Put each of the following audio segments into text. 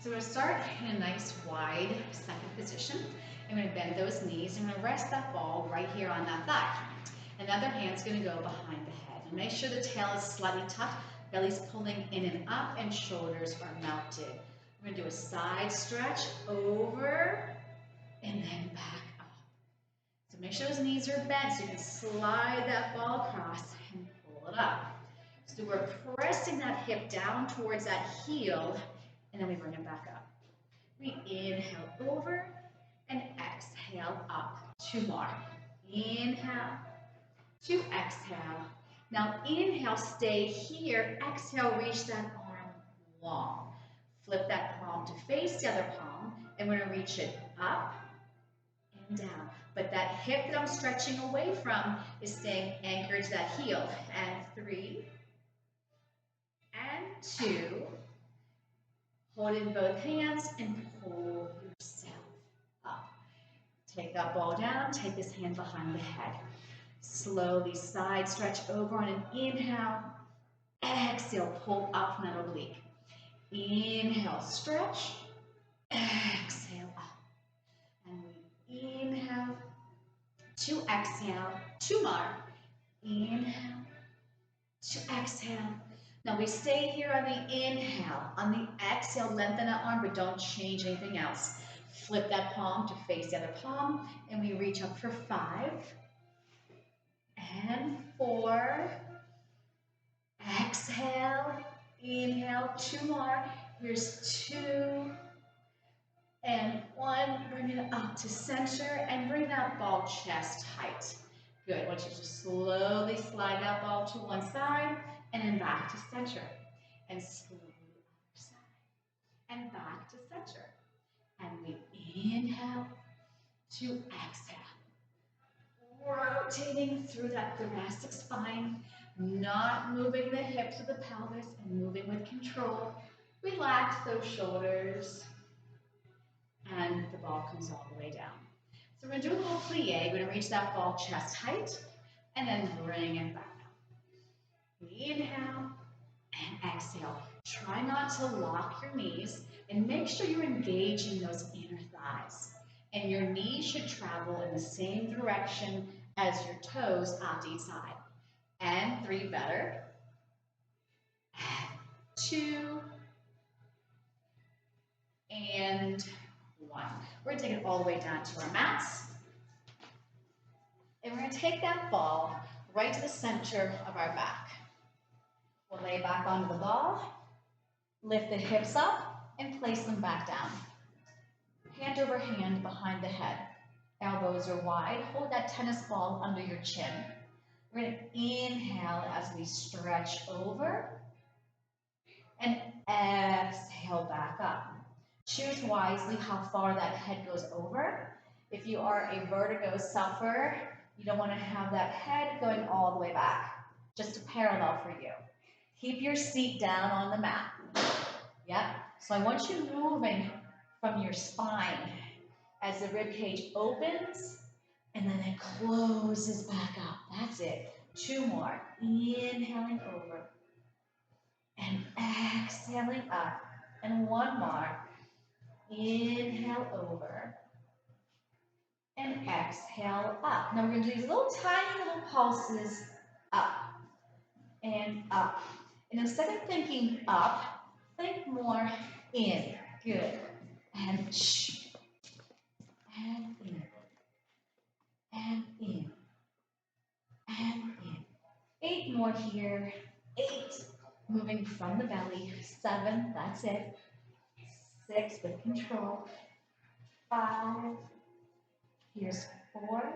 So we're going to start in a nice wide second position. I'm going to bend those knees. I'm going to rest that ball right here on that thigh. Another hand's going to go behind the head. And make sure the tail is slightly tucked, belly's pulling in and up, and shoulders are melted. We're going to do a side stretch over and then back up. So make sure those knees are bent so you can slide that ball across and pull it up. So we're pressing that hip down towards that heel, and then we bring it back up. We inhale over and exhale up. 2 more. Inhale to exhale. Now inhale, stay here. Exhale, reach that arm long. Flip that palm to face the other palm, and we're going to reach it up and down. But that hip that I'm stretching away from is staying anchored to that heel. And 3 and 2. Hold in both hands and pull yourself up. Take that ball down, take this hand behind the head. Slowly side stretch over on an inhale. Exhale, pull up from that oblique. Inhale, stretch. Exhale, up. And we inhale to exhale. 2 more. Inhale to exhale. Now we stay here on the inhale. On the exhale, lengthen that arm, but don't change anything else. Flip that palm to face the other palm, and we reach up for 5 and 4. Exhale, inhale, 2 more. Here's 2 and 1. Bring it up to center and bring that ball chest height. Good. I want you to slowly slide that ball to one side and then back to center. And slowly other side and back to center. And we inhale to exhale. Rotating through that thoracic spine, not moving the hips or the pelvis, and moving with control. Relax those shoulders, and the ball comes all the way down. So we're going to do a little plie. We're going to reach that ball chest height, and then bring it back up. Inhale, and exhale. Try not to lock your knees, and make sure you're engaging those inner thighs. And your knees should travel in the same direction as your toes on each side. And 3, better. And 2. And 1. We're going to take it all the way down to our mats. And we're going to take that ball right to the center of our back. We'll lay back onto the ball, lift the hips up, and place them back down. Hand over hand behind the head. Elbows are wide. Hold that tennis ball under your chin. We're going to inhale as we stretch over and exhale back up. Choose wisely how far that head goes over. If you are a vertigo sufferer, you don't want to have that head going all the way back. Just a parallel for you. Keep your seat down on the mat. Yep. So I want you moving from your spine as the rib cage opens and then it closes back up. That's it. 2 more. Inhaling over and exhaling up. And 1 more. Inhale over and exhale up. Now we're going to do these little tiny little pulses up and up. And instead of thinking up, think more in. Good. And shh. And in. And in. And in. 8 more here. 8. Moving from the belly. 7. That's it. 6 with control. 5. Here's 4.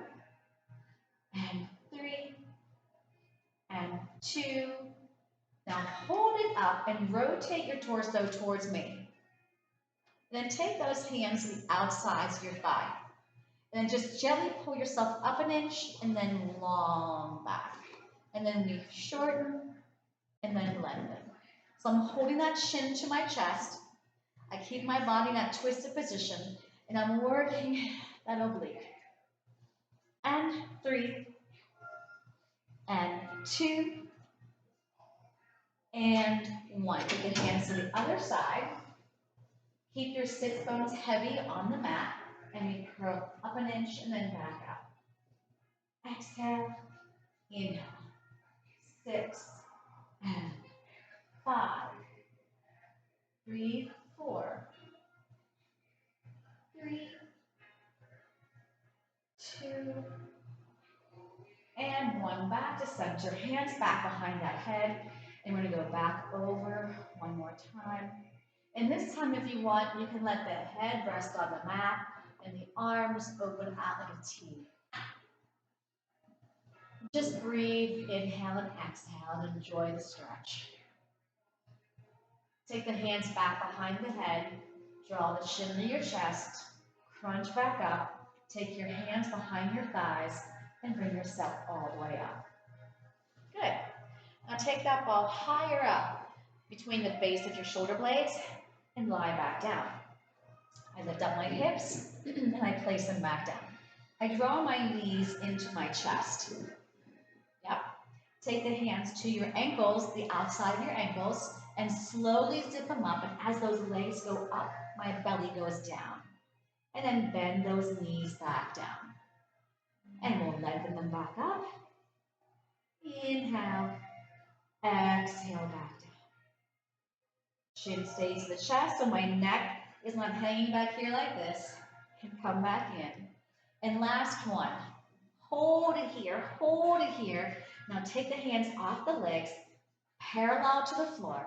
And 3. And 2. Now hold it up and rotate your torso towards me. Then take those hands to the outsides of your thigh. And then just gently pull yourself up an inch and then long back. And then we shorten and then lengthen. So I'm holding that chin to my chest. I keep my body in that twisted position and I'm working that oblique. And 3 and 2 and 1. Take the hands to the other side. Keep your sits bones heavy on the mat, and we curl up an inch and then back up. Exhale, inhale, 6 and 5, 3, 4, 3, 2, and 1. Back to center, hands back behind that head, and we're going to go back over one more time. And this time, if you want, you can let the head rest on the mat and the arms open out like a T. Just breathe, inhale and exhale, and enjoy the stretch. Take the hands back behind the head, draw the chin to your chest, crunch back up, take your hands behind your thighs, and bring yourself all the way up. Good. Now take that ball higher up between the base of your shoulder blades and lie back down. I lift up my hips and I place them back down. I draw my knees into my chest. Yep. Take the hands to your ankles, the outside of your ankles, and slowly zip them up. And as those legs go up, my belly goes down. And then bend those knees back down. And we'll lengthen them back up. Inhale, exhale back down. Chin stays to the chest, so my neck is not hanging back here like this. And come back in. And last one. Hold it here, hold it here. Now take the hands off the legs, parallel to the floor.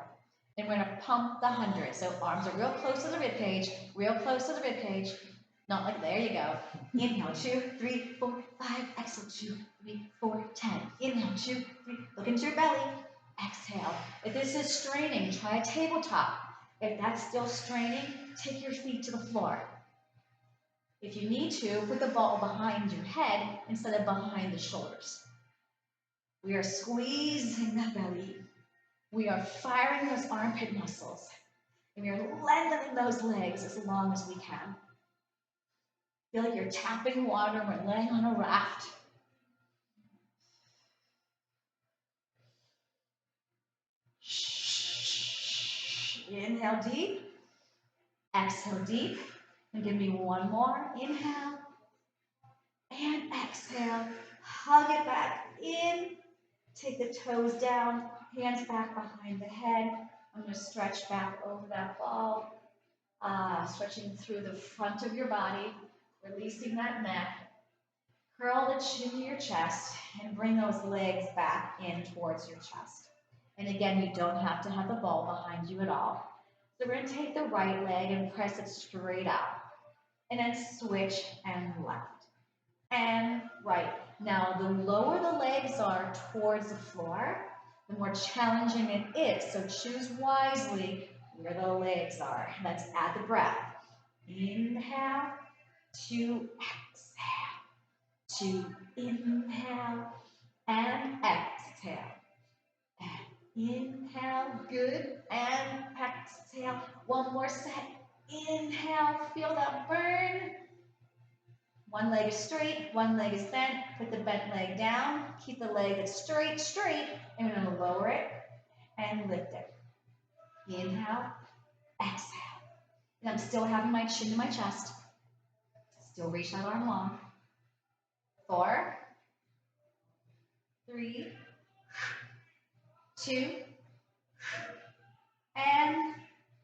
And we're going to pump the 100. So arms are real close to the rib cage, real close to the rib cage. Not like, there you go. Inhale, 2, 3, 4, 5. Exhale, 2, 3, 4, 10. Inhale, 2, 3. Look into your belly. Exhale. If this is straining, try a tabletop. If that's still straining, take your feet to the floor. If you need to, put the ball behind your head instead of behind the shoulders. We are squeezing that belly. We are firing those armpit muscles. And we are lengthening those legs as long as we can. Feel like you're tapping water and we're laying on a raft. Inhale deep. Exhale deep. And give me one more. Inhale. And exhale. Hug it back in. Take the toes down. Hands back behind the head. I'm going to stretch back over that ball. Stretching through the front of your body. Releasing that neck. Curl the chin to your chest. And bring those legs back in towards your chest. And again, you don't have to have the ball behind you at all. So we're going to take the right leg and press it straight out. And then switch and left. And right. Now, the lower the legs are towards the floor, the more challenging it is. So choose wisely where the legs are. Let's add the breath. Inhale, 2, exhale. 2, inhale, and exhale. And inhale, good, and exhale. One more set. Inhale, feel that burn. One leg is straight, one leg is bent. Put the bent leg down. Keep the leg that's straight, and we're going to lower it and lift it. Inhale, exhale. And I'm still having my chin to my chest. Still reach that arm long. 4, 3, 2, and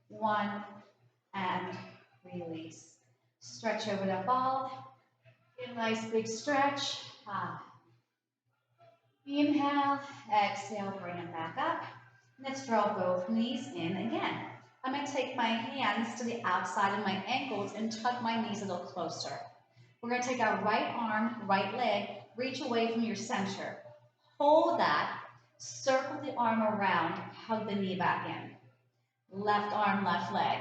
1, and release. Stretch over that ball. Get a nice big stretch. Inhale, exhale, bring it back up. Let's draw both knees in again. I'm going to take my hands to the outside of my ankles and tuck my knees a little closer. We're going to take our right arm, right leg, reach away from your center. Hold that. Circle the arm around, hug the knee back in. Left arm, left leg.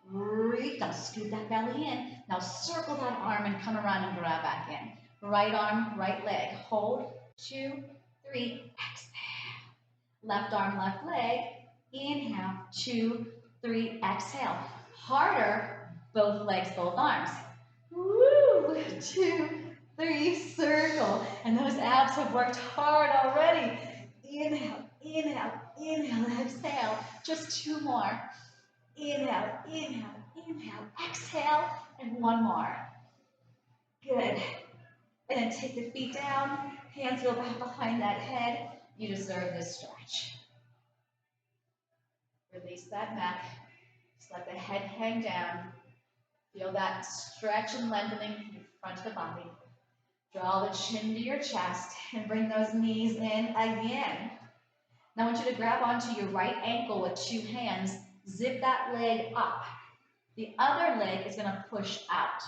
Reach, now scoot that belly in. Now circle that arm and come around and grab back in. Right arm, right leg. Hold, 2, 3, exhale. Left arm, left leg. Inhale, 2, 3, exhale. Harder, both legs, both arms. Woo, 2, 3, circle. And those abs have worked hard already. Inhale, inhale, inhale, exhale. Just 2 more. Inhale, inhale, inhale, exhale, and one more. Good. And then take the feet down, hands go back behind that head. You deserve this stretch. Release that neck. Just let the head hang down. Feel that stretch and lengthening from the front of the body. Draw the chin to your chest and bring those knees in again. Now I want you to grab onto your right ankle with two hands. Zip that leg up. The other leg is going to push out.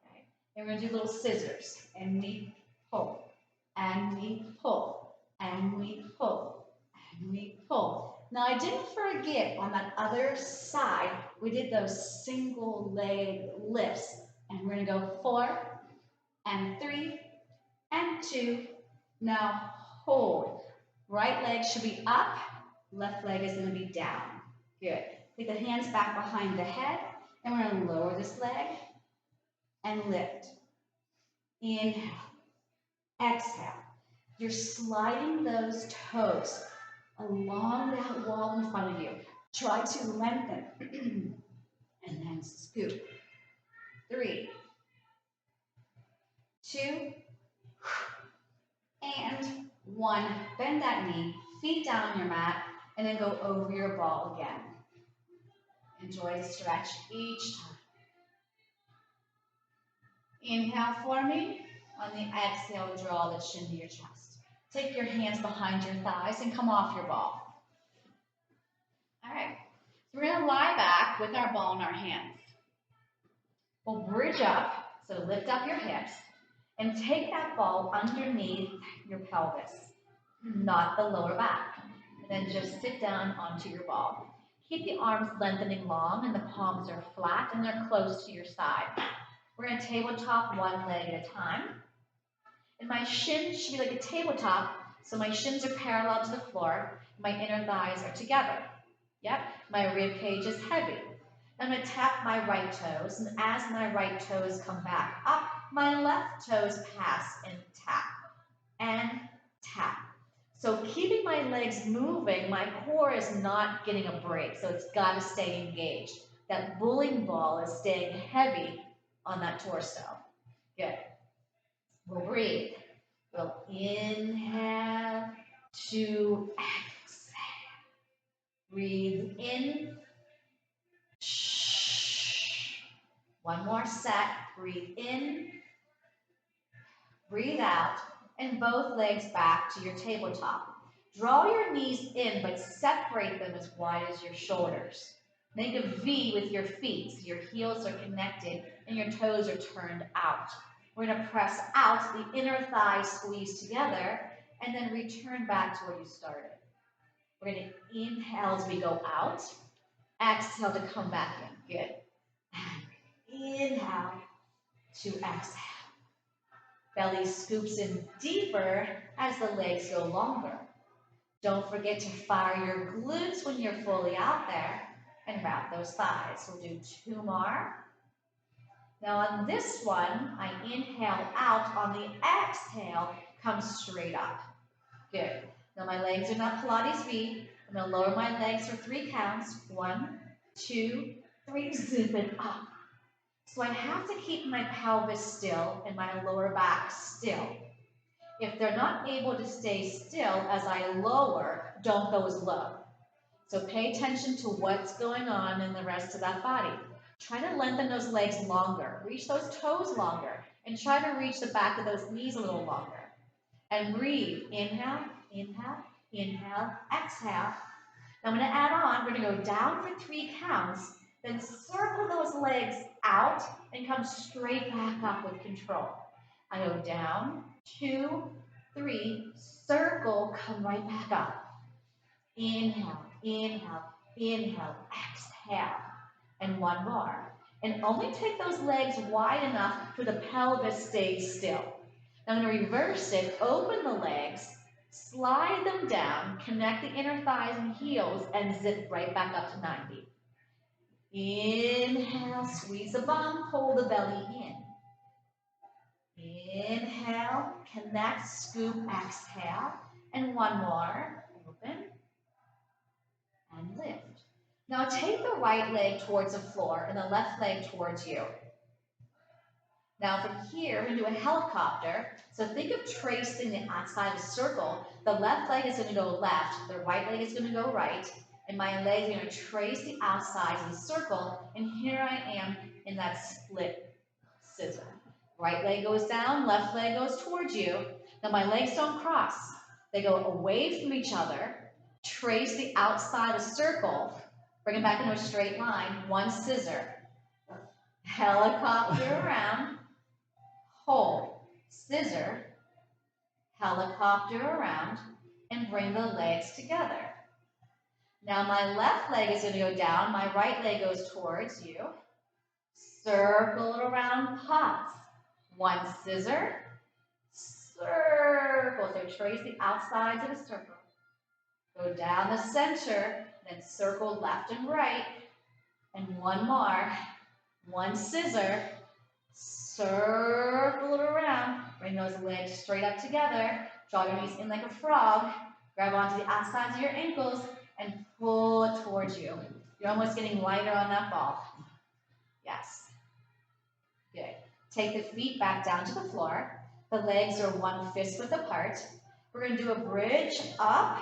Okay? And we're going to do little scissors. And we pull. And we pull. And we pull. And we pull. Now I didn't forget on that other side, we did those single leg lifts. And we're going to go 4 and 3 and 2. Now hold. Right leg should be up. Left leg is going to be down. Good. Take the hands back behind the head. And we're going to lower this leg and lift. Inhale. Exhale. You're sliding those toes along that wall in front of you. Try to lengthen. And then scoop. 3, 2, and 1. Bend that knee, feet down on your mat, and then go over your ball again. Enjoy the stretch each time. Inhale for me. On the exhale, draw the chin to your chest. Take your hands behind your thighs and come off your ball. All right. So we're going to lie back with our ball in our hands. We'll bridge up, so lift up your hips, and take that ball underneath your pelvis, not the lower back. And then just sit down onto your ball. Keep the arms lengthening long and the palms are flat and they're close to your side. We're going to tabletop one leg at a time. And my shins should be like a tabletop, so my shins are parallel to the floor. My inner thighs are together. Yep, my rib cage is heavy. I'm going to tap my right toes, and as my right toes come back up, my left toes pass and tap, and tap. So keeping my legs moving, my core is not getting a break, so it's got to stay engaged. That bowling ball is staying heavy on that torso. Good. We'll breathe. We'll inhale to exhale. Breathe in. One more set. Breathe in. Breathe out. And both legs back to your tabletop. Draw your knees in, but separate them as wide as your shoulders. Make a V with your feet so your heels are connected and your toes are turned out. We're going to press out, the inner thighs squeeze together, and then return back to where you started. We're going to inhale as we go out. Exhale to come back in. Good. Inhale to exhale. Belly scoops in deeper as the legs go longer. Don't forget to fire your glutes when you're fully out there and wrap those thighs. We'll do 2 more. Now on this one, I inhale out. On the exhale, come straight up. Good. Now my legs are not Pilates feet. I'm going to lower my legs for 3 counts. 1, 2, 3. Zip it up. So I have to keep my pelvis still and my lower back still. If they're not able to stay still as I lower, don't go as low. So pay attention to what's going on in the rest of that body. Try to lengthen those legs longer. Reach those toes longer. And try to reach the back of those knees a little longer. And breathe. Inhale, inhale, inhale, exhale. Now I'm going to add on. We're going to go down for 3 counts. Then circle those legs out and come straight back up with control. I go down, 2, 3, circle, come right back up. Inhale, inhale, inhale, exhale. And 1 more. And only take those legs wide enough for the pelvis stays still. Now I'm going to reverse it, open the legs, slide them down, connect the inner thighs and heels, and zip right back up to 90. Inhale, squeeze the bum, pull the belly in. Inhale, connect, scoop, exhale. And 1 more. Open and lift. Now take the right leg towards the floor and the left leg towards you. Now from here, we're going to do a helicopter. So think of tracing the outside of a circle. The left leg is going to go left, the right leg is going to go right, and my leg is going to trace the outsides of the circle, and here I am in that split scissor. Right leg goes down, left leg goes towards you. Now my legs don't cross. They go away from each other, trace the outside of the circle, bring it back into a straight line, one scissor. Helicopter around, hold, scissor, helicopter around, and bring the legs together. Now my left leg is going to go down, my right leg goes towards you. Circle it around, pause. One scissor, circle. So trace the outsides of the circle. Go down the center, then circle left and right. And one more. One scissor, circle it around. Bring those legs straight up together. Draw your knees in like a frog. Grab onto the outsides of your ankles and pull it towards you. You're almost getting lighter on that ball. Yes. Good. Take the feet back down to the floor. The legs are 1 fist width apart. We're going to do a bridge up.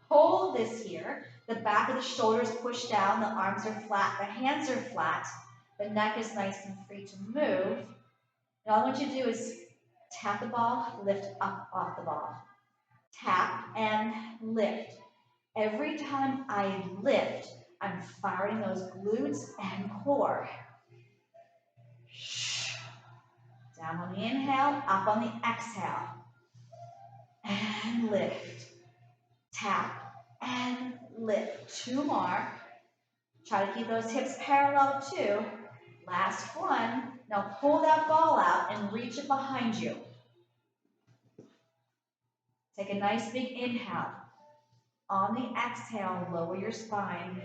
Hold this here. The back of the shoulders push down. The arms are flat. The hands are flat. The neck is nice and free to move. And all I want you to do is tap the ball, lift up off the ball. Tap and lift. Every time I lift, I'm firing those glutes and core. Down on the inhale, up on the exhale. And lift. Tap and lift. 2 more. Try to keep those hips parallel too. Last one. Now pull that ball out and reach it behind you. Take a nice big inhale. On the exhale, lower your spine,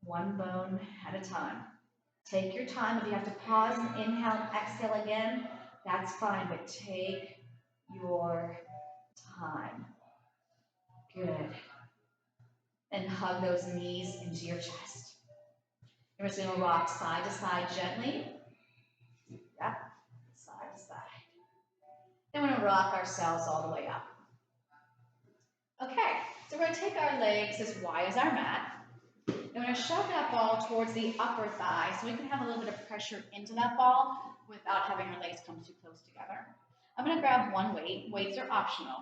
one bone at a time. Take your time. If you have to pause and inhale and exhale again, that's fine, but take your time. Good. And hug those knees into your chest. We're just going to rock side to side gently. Yep, side to side. Then we're going to rock ourselves all the way up. Okay, so we're going to take our legs as wide as our mat. And we're going to shove that ball towards the upper thigh so we can have a little bit of pressure into that ball without having our legs come too close together. I'm going to grab one weight. Weights are optional.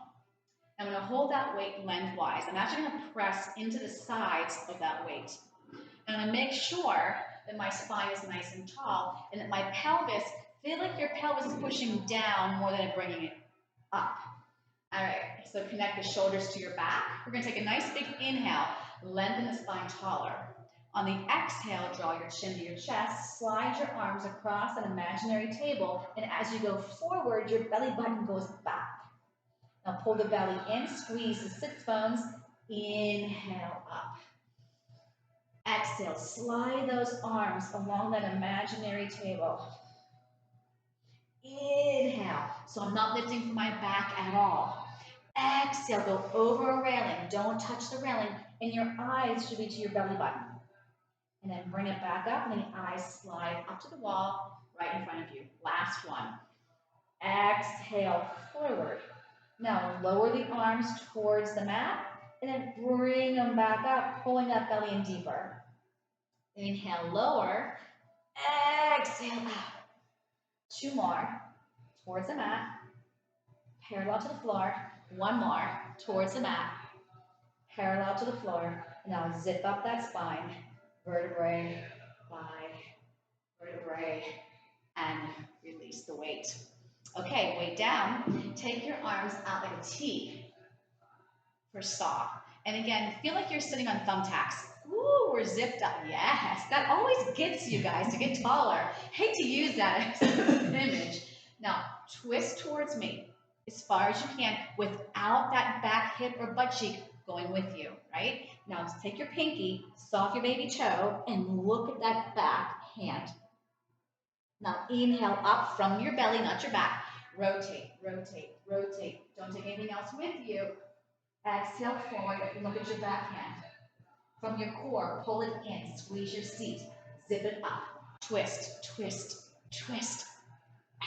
I'm going to hold that weight lengthwise. I'm actually going to press into the sides of that weight. And I'm going to make sure that my spine is nice and tall and that my pelvis, feel like your pelvis is pushing down more than bringing it up. All right, so connect the shoulders to your back. We're going to take a nice big inhale, lengthen the spine taller. On the exhale, draw your chin to your chest, slide your arms across an imaginary table, and as you go forward, your belly button goes back. Now pull the belly in, squeeze the sits bones, inhale up. Exhale, slide those arms along that imaginary table. Inhale, so I'm not lifting from my back at all. Exhale, go over a railing, don't touch the railing, and your eyes should be to your belly button. And then bring it back up, and the eyes slide up to the wall right in front of you. Last one. Exhale, forward. Now lower the arms towards the mat, and then bring them back up, pulling that belly in deeper. Inhale, lower. Exhale, out. 2 more. Towards the mat. Parallel to the floor. 1 more. Towards the mat. Parallel to the floor. Now zip up that spine. Vertebrae by vertebrae. And release the weight. Okay, weight down. Take your arms out like a T for saw. And again, feel like you're sitting on thumbtacks. Ooh, we're zipped up. Yes, that always gets you guys to get taller. Hate to use that as an image. Now, twist towards me as far as you can without that back hip or butt cheek going with you, right? Now, just take your pinky, soft your baby toe, and look at that back hand. Now, inhale up from your belly, not your back. Rotate, rotate, rotate. Don't take anything else with you. Exhale forward, look at your back hand. From your core, pull it in, squeeze your seat, zip it up, twist, twist, twist,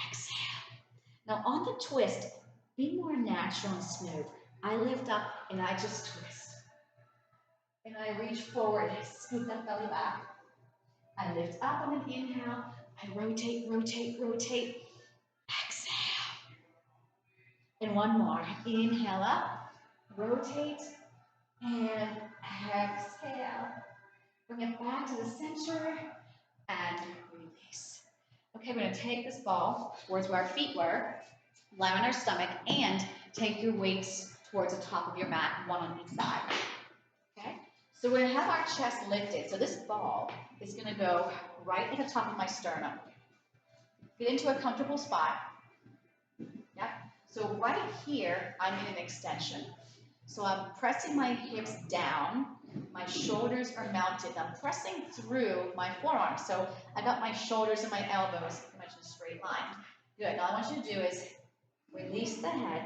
exhale. Now on the twist, be more natural and smooth. I lift up and I just twist. And I reach forward, scoop that belly back. I lift up on an inhale, I rotate, rotate, rotate, exhale. And one more, inhale up, rotate, and exhale. Bring it back to the center and release. Okay, we're going to take this ball towards where our feet were, lie on our stomach, and take your weights towards the top of your mat, one on each side. Okay, so we're going to have our chest lifted. So this ball is going to go right at the top of my sternum. Get into a comfortable spot. Yep. So right here, I'm in an extension. So I'm pressing my hips down. My shoulders are mounted. I'm pressing through my forearms. So I got my shoulders and my elbows pretty much in a straight line. Good. Now, all I want you to do is release the head.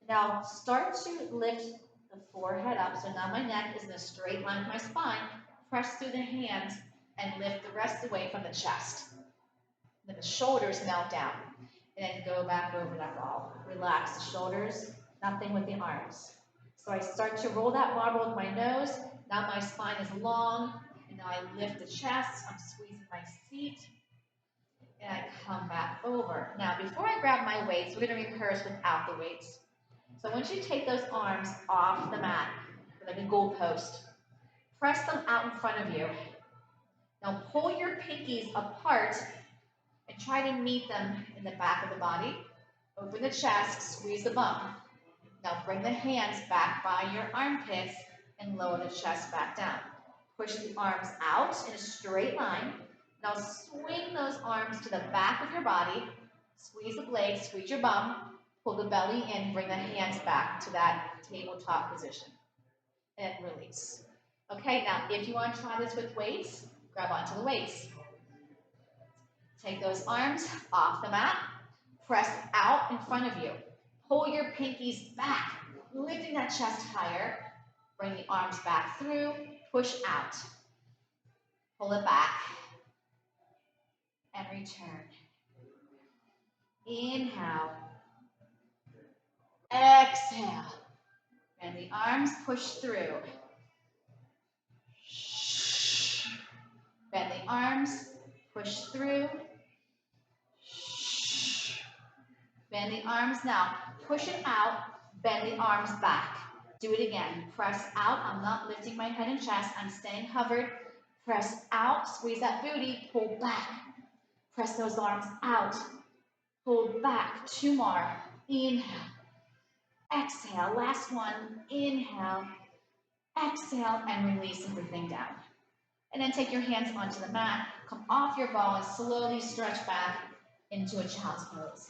Now, start to lift the forehead up. So now my neck is in a straight line with my spine. Press through the hands and lift the rest away from the chest. Then the shoulders melt down. And then go back over that ball. Relax the shoulders, nothing with the arms. So I start to roll that marble with my nose. Now my spine is long. And now I lift the chest. I'm squeezing my seat. And I come back over. Now, before I grab my weights, we're going to rehearse without the weights. So I want you to take those arms off the mat, like a goalpost. Press them out in front of you. Now pull your pinkies apart and try to meet them in the back of the body. Open the chest, squeeze the bum. Now bring the hands back by your armpits and lower the chest back down. Push the arms out in a straight line. Now swing those arms to the back of your body. Squeeze the blades, squeeze your bum. Pull the belly in, bring the hands back to that tabletop position. And release. Okay, now if you want to try this with weights, grab onto the weights. Take those arms off the mat. Press out in front of you. Pull your pinkies back, lifting that chest higher. Bring the arms back through. Push out. Pull it back. And return. Inhale. Exhale. And the arms push through. Bend the arms. Push through. Bend the arms now. Push it out. Bend the arms back. Do it again. Press out. I'm not lifting my head and chest. I'm staying hovered. Press out. Squeeze that booty. Pull back. Press those arms out. Pull back. Two more. Inhale. Exhale. Last one. Inhale. Exhale. And release everything down. And then take your hands onto the mat. Come off your ball and slowly stretch back into a child's pose.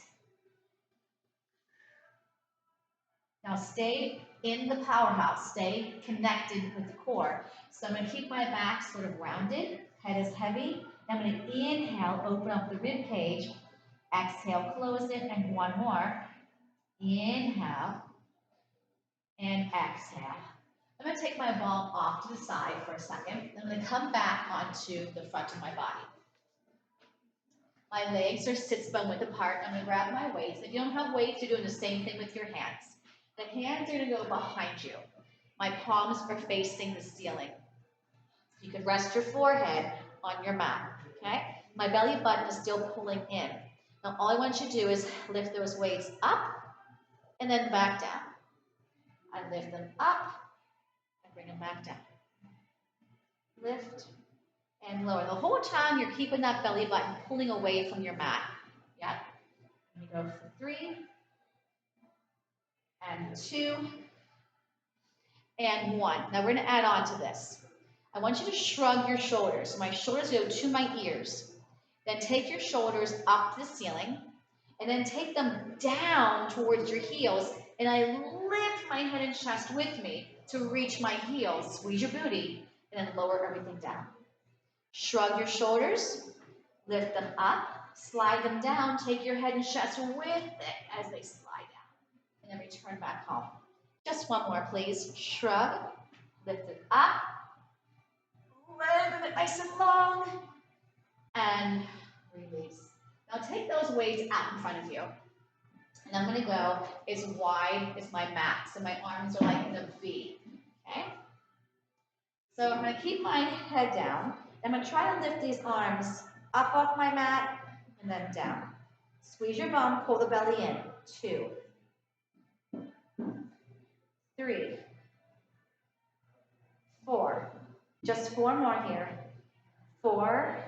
Now stay in the powerhouse. Stay connected with the core. So I'm going to keep my back sort of rounded. Head is heavy. I'm going to inhale, open up the rib cage. Exhale, close it, and one more. Inhale and exhale. I'm going to take my ball off to the side for a second. I'm going to come back onto the front of my body. My legs are sit-bone width apart. I'm going to grab my weights. If you don't have weights, you're doing the same thing with your hands. The hands are going to go behind you. My palms are facing the ceiling. You can rest your forehead on your mat, okay? My belly button is still pulling in. Now, all I want you to do is lift those weights up and then back down. I lift them up and bring them back down. Lift and lower. The whole time you're keeping that belly button pulling away from your mat. Yeah? Let me go for 3. And 2, and 1. Now we're going to add on to this. I want you to shrug your shoulders. So my shoulders go to my ears. Then take your shoulders up to the ceiling, and then take them down towards your heels, and I lift my head and chest with me to reach my heels. Squeeze your booty, and then lower everything down. Shrug your shoulders, lift them up, slide them down, take your head and chest with it as they slide down. And then return back home. Just one more, please. Shrug, Lift it up. Move it nice and long. And release. Now take those weights out in front of you. And I'm going to go as wide as my mat. So my arms are like in a V. Okay? So I'm going to keep my head down. I'm going to try to lift these arms up off my mat and then down. Squeeze your bum, pull the belly in. 2, 3, 4. Just 4 more here. 4,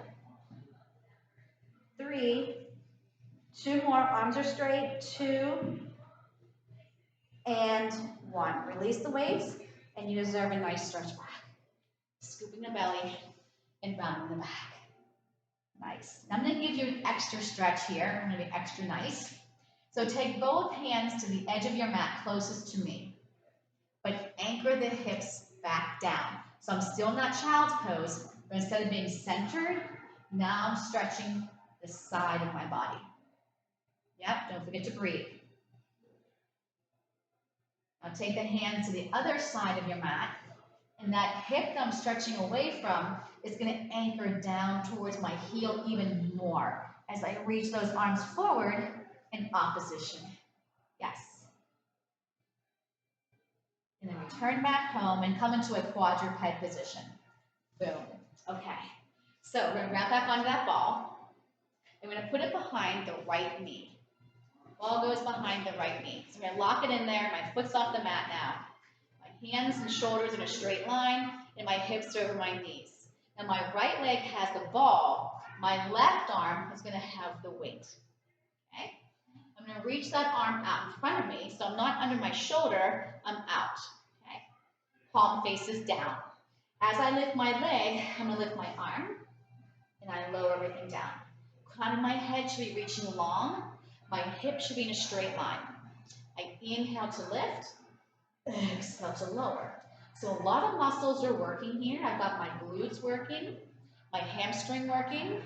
3, 2 more. Arms are straight. 2, and 1. Release the weights, and you deserve a nice stretch back. Scooping the belly and rounding the back. Nice. Now I'm going to give you an extra stretch here. I'm going to be extra nice. So take both hands to the edge of your mat closest to me, but anchor the hips back down. So I'm still in that child's pose, but instead of being centered, now I'm stretching the side of my body. Yep, don't forget to breathe. Now take the hands to the other side of your mat, and that hip that I'm stretching away from is going to anchor down towards my heel even more as I reach those arms forward in opposition. Yes. And then return back home and come into a quadruped position. Boom. Okay. So we're going to grab back onto that ball. And we're going to put it behind the right knee. Ball goes behind the right knee. So we're going to lock it in there. My foot's off the mat now. My hands and shoulders in a straight line, and my hips are over my knees. Now my right leg has the ball. My left arm is going to have the weight. Okay? I'm going to reach that arm out in front of me, so I'm not under my shoulder, I'm out. Okay? Palm faces down. As I lift my leg, I'm going to lift my arm, and I lower everything down. Crown of my head should be reaching long. My hip should be in a straight line. I inhale to lift, exhale to lower. So a lot of muscles are working here. I've got my glutes working, my hamstring working,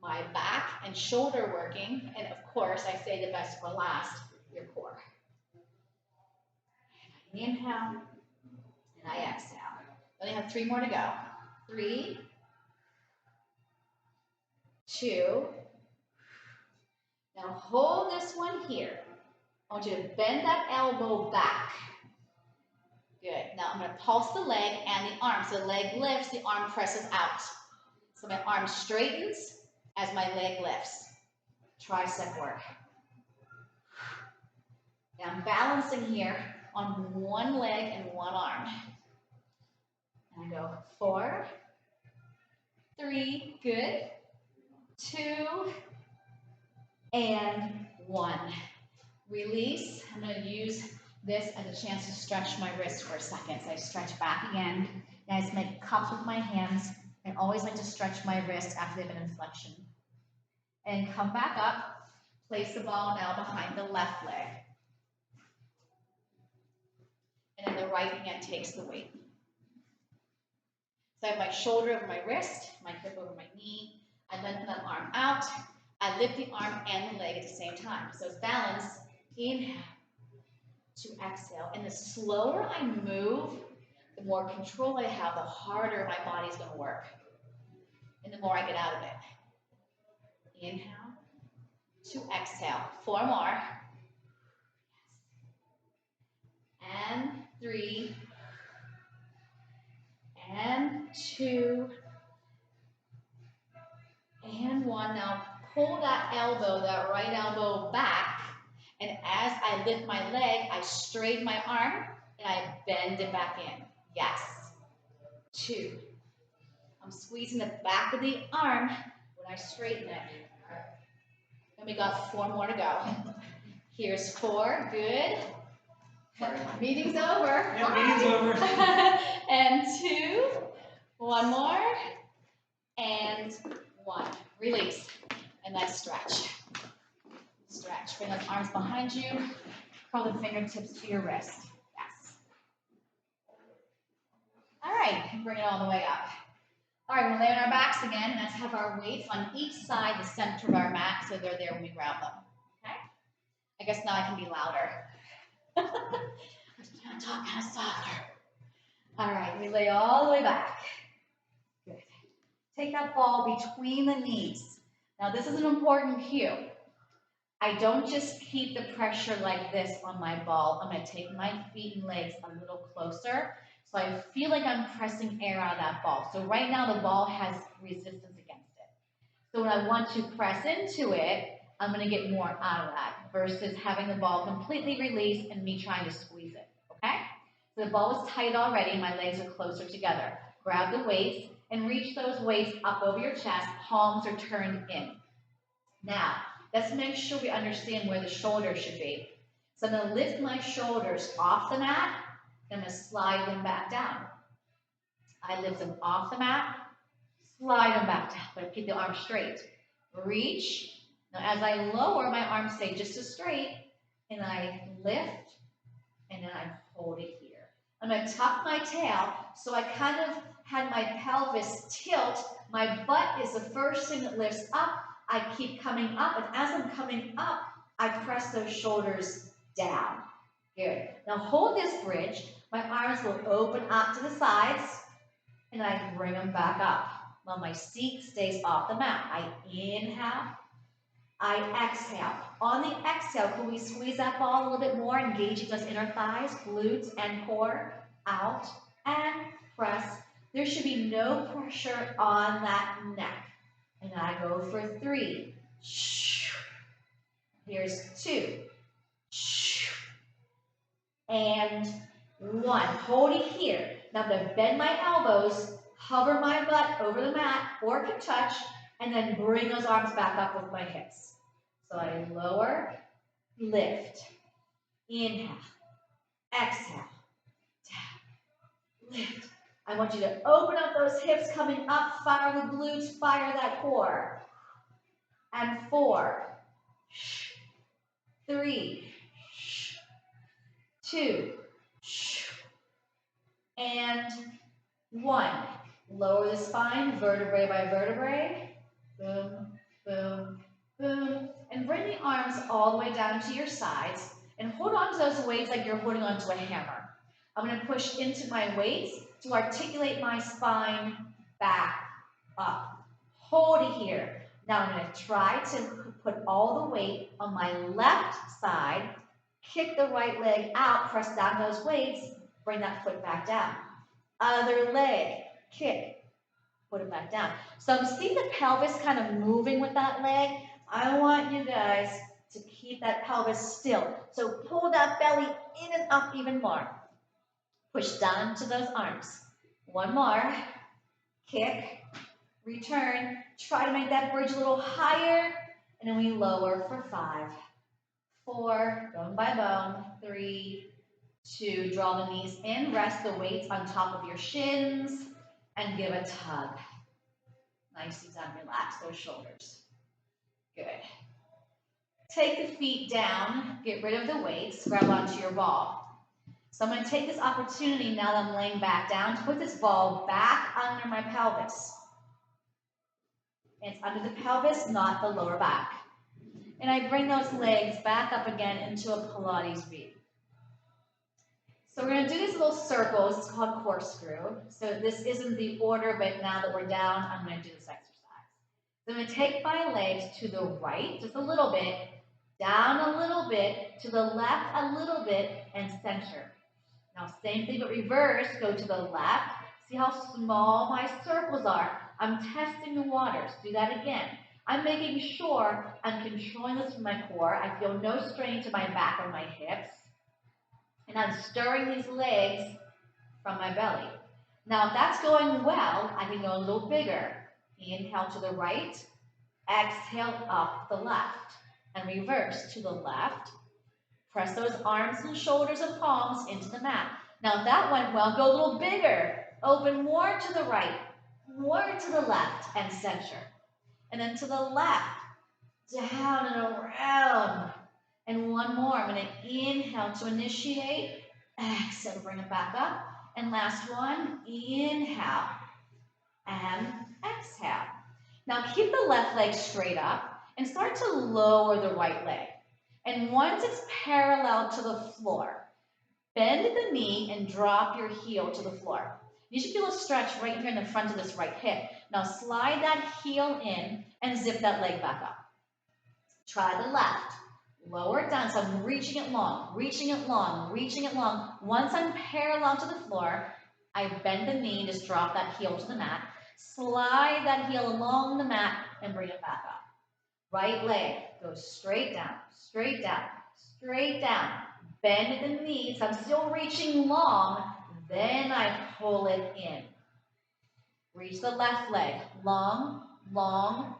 my back and shoulder working, and of course, I say the best for last, your core. And I inhale, and I exhale. I only have 3 more to go. 3, 2. Now hold this one here. I want you to bend that elbow back. Good. Now I'm going to pulse the leg and the arm. So the leg lifts, the arm presses out. So my arm straightens as my leg lifts. Tricep work. Now I'm balancing here on one leg and one arm. And I go 4, 3, good, 2, and 1. Release. I'm going to use this as a chance to stretch my wrist for a second. So I stretch back again. And I just make cups with my hands. I always like to stretch my wrist after they have an inflection. And come back up. Place the ball now behind the left leg. And then the right hand takes the weight. So I have my shoulder over my wrist, my hip over my knee. I lengthen that arm out. I lift the arm and the leg at the same time. So it's balance. Inhale to exhale. And the slower I move, the more control I have, the harder my body's going to work. And the more I get out of it. Inhale to exhale. 4 more. And 3. And 2. And 1. Now pull that elbow, that right elbow back. And as I lift my leg, I straighten my arm and I bend it back in. Yes. 2. I'm squeezing the back of the arm when I straighten it. And we got 4 more to go. Here's 4. Good. Meeting's over. Yeah, meeting's over. And 2. 1 more. And 1. Release. And let's stretch. Stretch. Bring those arms behind you. Curl the fingertips to your wrist. Yes. All right. And bring it all the way up. All right, we'll lay on our backs again. Let's have our weights on each side, the center of our mat, so they're there when we grab them. Okay? I guess now I can be louder. I'm going to talk kind of softer. All right, we lay all the way back. Good. Take that ball between the knees. Now this is an important cue. I don't just keep the pressure like this on my ball. I'm going to take my feet and legs a little closer so I feel like I'm pressing air out of that ball. So right now the ball has resistance against it. So when I want to press into it, I'm going to get more out of that versus having the ball completely released and me trying to squeeze it. Okay? So the ball is tight already. My legs are closer together. Grab the weights and reach those weights up over your chest. Palms are turned in. Now, let's make sure we understand where the shoulders should be. So I'm going to lift my shoulders off the mat, and I'm going to slide them back down. I lift them off the mat, slide them back down, but keep the arms straight. Reach. Now as I lower, my arms stay just as straight, and I lift, and then I hold it here. I'm going to tuck my tail, so I kind of had my pelvis tilt. My butt is the first thing that lifts up. I keep coming up, and as I'm coming up, I press those shoulders down. Good. Now hold this bridge. My arms will open up to the sides, and I bring them back up while my seat stays off the mat. I inhale, I exhale. On the exhale, can we squeeze that ball a little bit more, engaging those inner thighs, glutes, and core? Out and press. There should be no pressure on that neck. And I go for 3. Here's 2. And 1. Hold it here. Now I'm going to bend my elbows, hover my butt over the mat, or can touch, and then bring those arms back up with my hips. So I lower, lift, inhale, exhale, down, lift. I want you to open up those hips coming up, fire the glutes, fire that core. And 4, 3, 2, and 1. Lower the spine, vertebrae by vertebrae. Boom, boom, boom. And bring the arms all the way down to your sides. And hold on to those weights like you're holding onto a hammer. I'm going to push into my weights to articulate my spine back up. Hold it here. Now I'm going to try to put all the weight on my left side. Kick the right leg out, press down those weights, bring that foot back down. Other leg, kick, put it back down. So I'm seeing the pelvis kind of moving with that leg. I want you guys to keep that pelvis still. So pull that belly in and up even more. Push down to those arms. 1 more. Kick, return. Try to make that bridge a little higher. And then we lower for 5, 4, bone by bone, 3, 2, draw the knees in, rest the weights on top of your shins, and give a tug. Nicely done, relax those shoulders. Good. Take the feet down, get rid of the weights, grab onto your ball. So I'm going to take this opportunity now that I'm laying back down to put this ball back under my pelvis. It's under the pelvis, not the lower back. And I bring those legs back up again into a Pilates V. So we're going to do these little circles. It's called corkscrew. So this isn't the order, but now that we're down, I'm going to do this exercise. So I'm going to take my legs to the right, just a little bit, down a little bit, to the left a little bit, and center. Now same thing, but reverse, go to the left. See how small my circles are. I'm testing the waters. Do that again. I'm making sure I'm controlling this from my core. I feel no strain to my back or my hips. And I'm stirring these legs from my belly. Now, if that's going well, I can go a little bigger. Inhale to the right, exhale up the left, and reverse to the left. Press those arms and shoulders and palms into the mat. Now, if that went well, go a little bigger. Open more to the right, more to the left, and center. And then to the left, down and around. And 1 more. I'm going to inhale to initiate. Exhale, bring it back up. And last one, inhale and exhale. Now keep the left leg straight up and start to lower the right leg. And once it's parallel to the floor, Bend the knee and drop your heel to the floor. You should feel a stretch right here in the front of this right hip. Now slide that heel in and zip that leg back up. Try the left. Lower it down, so I'm reaching it long, reaching it long, reaching it long. Once I'm parallel to the floor, I bend the knee and just drop that heel to the mat. Slide that heel along the mat and bring it back up. Right leg goes straight down, straight down, straight down. Bend the knees, I'm still reaching long, then I pull it in. Reach the left leg, long, long,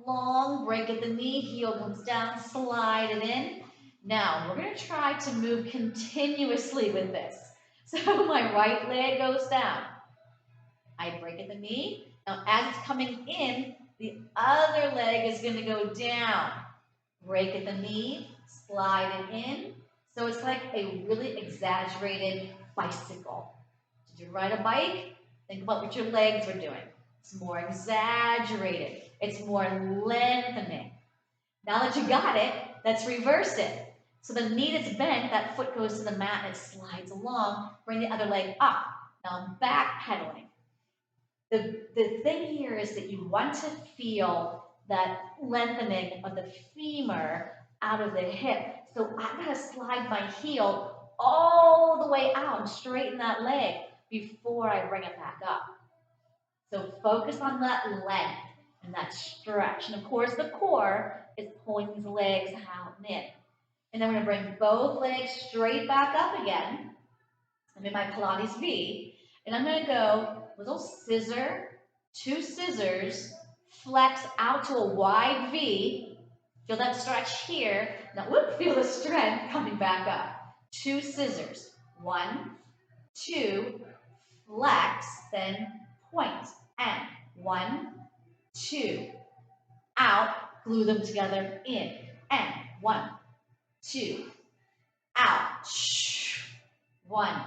long, break at the knee, heel comes down, slide it in. Now, we're going to try to move continuously with this. So my right leg goes down. I break at the knee. Now, as it's coming in, the other leg is going to go down. Break at the knee, slide it in. So it's like a really exaggerated bicycle. Did you ride a bike? Think about what your legs were doing. It's more exaggerated. It's more lengthening. Now that you got it, let's reverse it. So the knee that's bent, that foot goes to the mat and it slides along. Bring the other leg up. Now back pedaling. The thing here is that you want to feel that lengthening of the femur out of the hip. So I'm going to slide my heel all the way out and straighten that leg before I bring it back up. So focus on that length and that stretch. And of course, the core is pulling these legs out and in. And then we're going to bring both legs straight back up again. I'm in my Pilates V. And I'm going to go little scissor, two scissors, flex out to a wide V. Feel that stretch here. Now, whoop, feel the strength coming back up. Two scissors. 1, 2, flex, then point. And 1, 2, out, glue them together, in. And 1, 2, out. 1,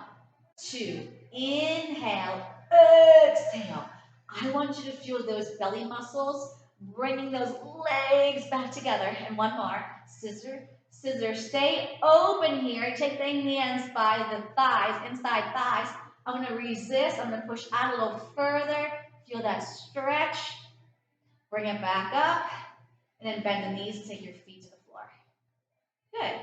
2, inhale, exhale. I want you to feel those belly muscles, bringing those legs back together. And one more, scissor, scissor. Stay open here. Take the hands by the thighs, inside thighs. I'm going to resist. I'm going to push out a little further. Feel that stretch. Bring it back up. And then bend the knees and take your feet to the floor. Good.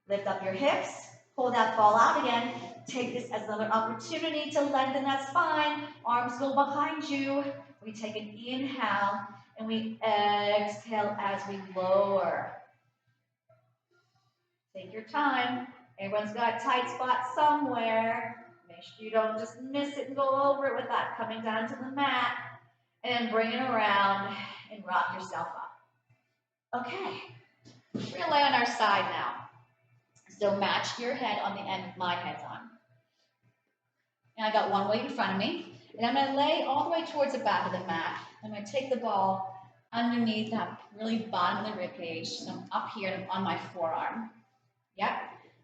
Lift up your hips. Pull that ball out again. Take this as another opportunity to lengthen that spine. Arms go behind you. We take an inhale and we exhale as we lower. Take your time. Everyone's got a tight spot somewhere. Make sure you don't just miss it and go over it with that. Coming down to the mat. And then bring it around and rock yourself up. Okay. We're going to lay on our side now. So match your head on the end with my head's on. And I got one leg in front of me. And I'm going to lay all the way towards the back of the mat. I'm going to take the ball underneath that really bottom of the rib cage. So I'm up here and I'm on my forearm. Yep.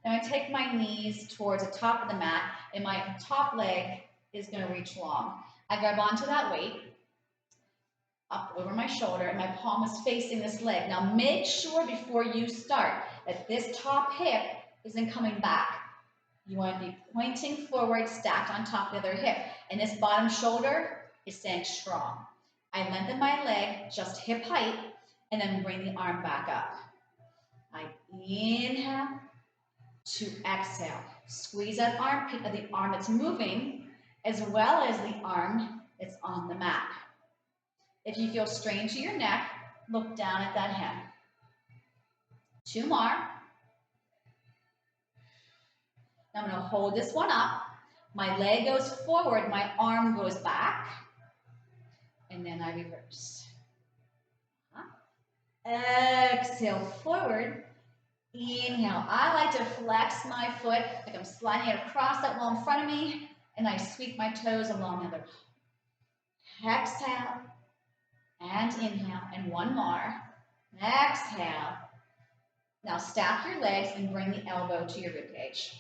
Then I take my knees towards the top of the mat. And my top leg is going to reach long. I grab onto that weight. Up over my shoulder, and my palm is facing this leg. Now make sure before you start that this top hip isn't coming back. You want to be pointing forward, stacked on top of the other hip. And this bottom shoulder is staying strong. I lengthen my leg, just hip height, and then bring the arm back up. I inhale to exhale. Squeeze that armpit of the arm that's moving, as well as the arm that's on the mat. If you feel strain to your neck, look down at that hem. 2 more. Now I'm going to hold this one up. My leg goes forward, my arm goes back, and then I reverse. Exhale forward. Inhale. I like to flex my foot like I'm sliding it across that wall in front of me, and I sweep my toes along the other. Exhale. And inhale, and one more. Exhale. Now stack your legs and bring the elbow to your ribcage.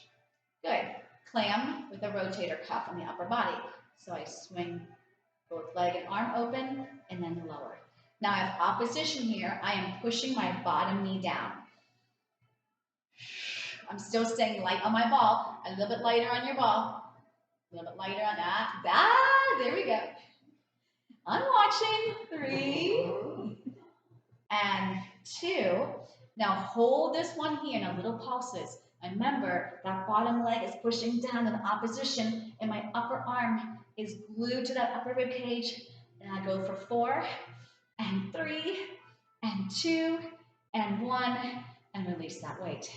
Good. Clam with a rotator cuff on the upper body. So I swing both leg and arm open, and then lower. Now I have opposition here. I am pushing my bottom knee down. I'm still staying light on my ball. A little bit lighter on your ball. A little bit lighter on that. There we go. I'm watching. 3 and 2. Now hold this one here. Now little pulses. Remember, that bottom leg is pushing down in opposition, and my upper arm is glued to that upper rib cage. And I go for 4 and 3 and 2 and 1 and release that weight.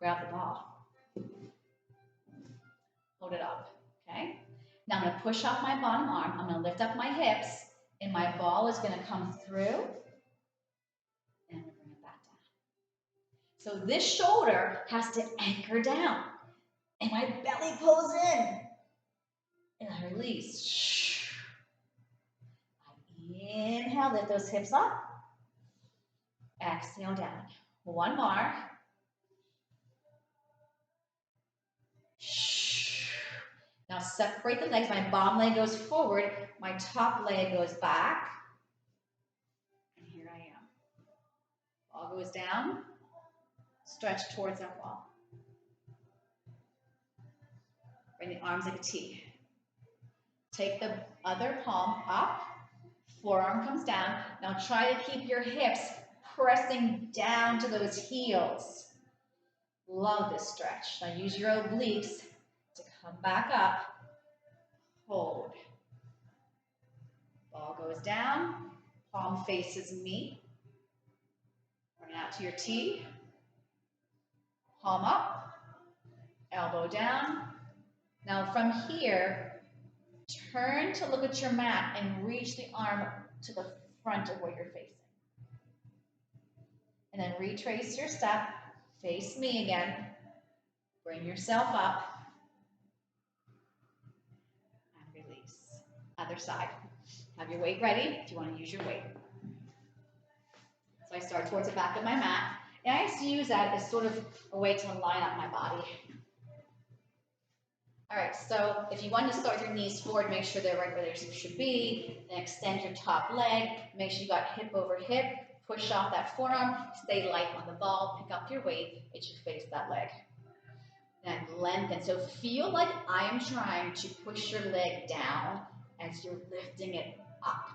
Grab the ball. Hold it up, okay? Now I'm going to push off my bottom arm. I'm going to lift up my hips, and my ball is going to come through, and I'm going to bring it back down. So this shoulder has to anchor down, and my belly pulls in, and I release. I inhale, lift those hips up. Exhale down. 1 more. Now separate the legs. My bottom leg goes forward. My top leg goes back. And here I am. Ball goes down. Stretch towards that ball. Bring the arms like a T. Take the other palm up. Forearm comes down. Now try to keep your hips pressing down to those heels. Love this stretch. Now use your obliques to come back up. Hold. Ball goes down. Palm faces me. Bring it out to your T. Palm up. Elbow down. Now from here, turn to look at your mat and reach the arm to the front of where you're facing. And then retrace your step. Face me again. Bring yourself up. And release. Other side. Have your weight ready if you want to use your weight. So I start towards the back of my mat. And I just use that as sort of a way to line up my body. All right, so if you want to start with your knees forward, make sure they're right where they should be. Then extend your top leg. Make sure you got hip over hip. Push off that forearm. Stay light on the ball. Pick up your weight. It should face that leg. Then lengthen. So feel like I am trying to push your leg down as you're lifting it up.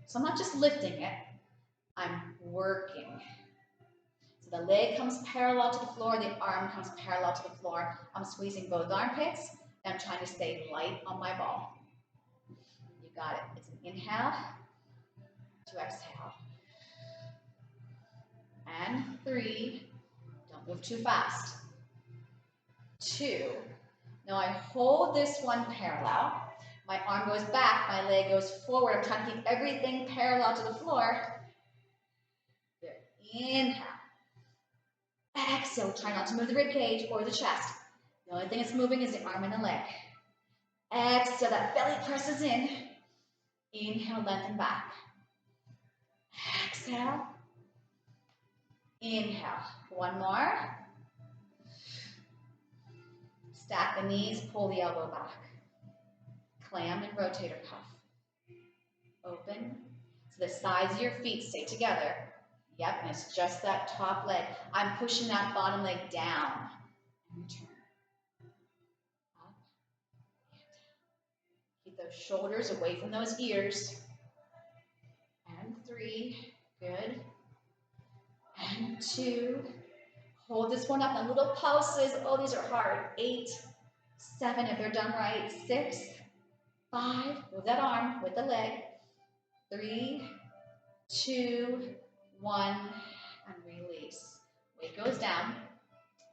So I'm not just lifting it. I'm working. So the leg comes parallel to the floor. The arm comes parallel to the floor. I'm squeezing both armpits. I'm trying to stay light on my ball. You got it. It's an inhale to exhale. And 3. Don't move too fast. 2. Now I hold this one parallel. My arm goes back. My leg goes forward. I'm trying to keep everything parallel to the floor. Good. Inhale. Exhale. Try not to move the rib cage or the chest. The only thing that's moving is the arm and the leg. Exhale, that belly presses in. Inhale, lengthen back. Exhale. Inhale. 1 more. Stack the knees, pull the elbow back. Clam and rotator cuff. Open. So the sides of your feet stay together. Yep, and it's just that top leg. I'm pushing that bottom leg down. And return. Keep those shoulders away from those ears. And 3, good. And 2, hold this one up. Now little pulses, oh, these are hard. 8, 7, if they're done right. 6, 5, move that arm with the leg. 3, 2, 1, and release. Weight goes down.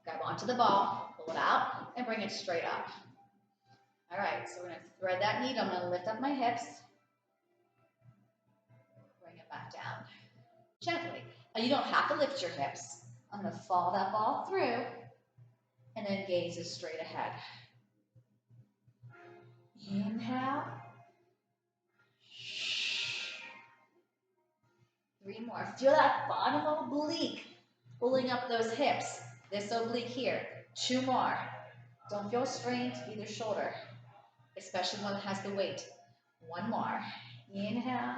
Grab onto the ball, pull it out, and bring it straight up. All right, so we're going to thread that needle. I'm going to lift up my hips. Bring it back down. Gently. Now you don't have to lift your hips. I'm going to follow that ball through and then gaze it straight ahead. Inhale. 3 more. Feel that bottom oblique pulling up those hips. This oblique here. 2 more. Don't feel strained to either shoulder, especially one that has the weight. 1 more. Inhale.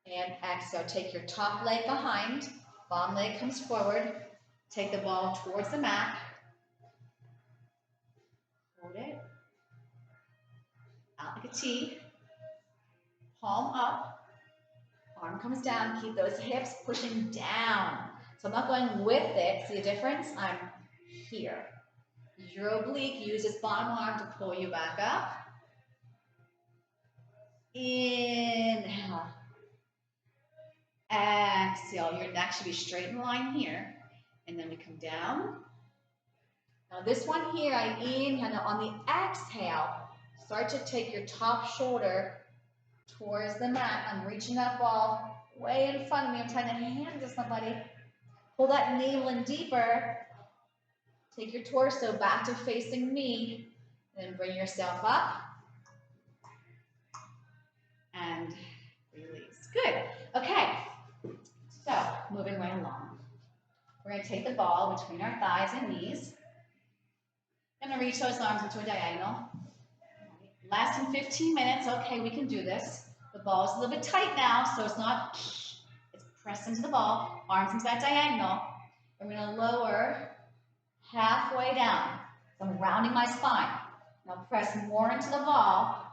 And exhale. Take your top leg behind. Bottom leg comes forward. Take the ball towards the mat. Hold it. Out like a T. Palm up. Arm comes down. Keep those hips pushing down. So I'm not going with it. See the difference? I'm here. Your oblique, use this bottom arm to pull you back up. Inhale. Exhale. Your neck should be straight in line here. And then we come down. Now this one here, I inhale. Now on the exhale, start to take your top shoulder towards the mat. I'm reaching that ball way in front of me. I'm trying to hand it to somebody. Pull that navel in deeper. Take your torso back to facing me. And then bring yourself up. And release. Good. Okay. So, moving right along. We're going to take the ball between our thighs and knees. I'm going to reach those arms into a diagonal. Less than 15 minutes. Okay, we can do this. The ball is a little bit tight now, so it's not, it's pressed into the ball. Arms into that diagonal. I'm going to lower halfway down. So I'm rounding my spine. Now press more into the ball.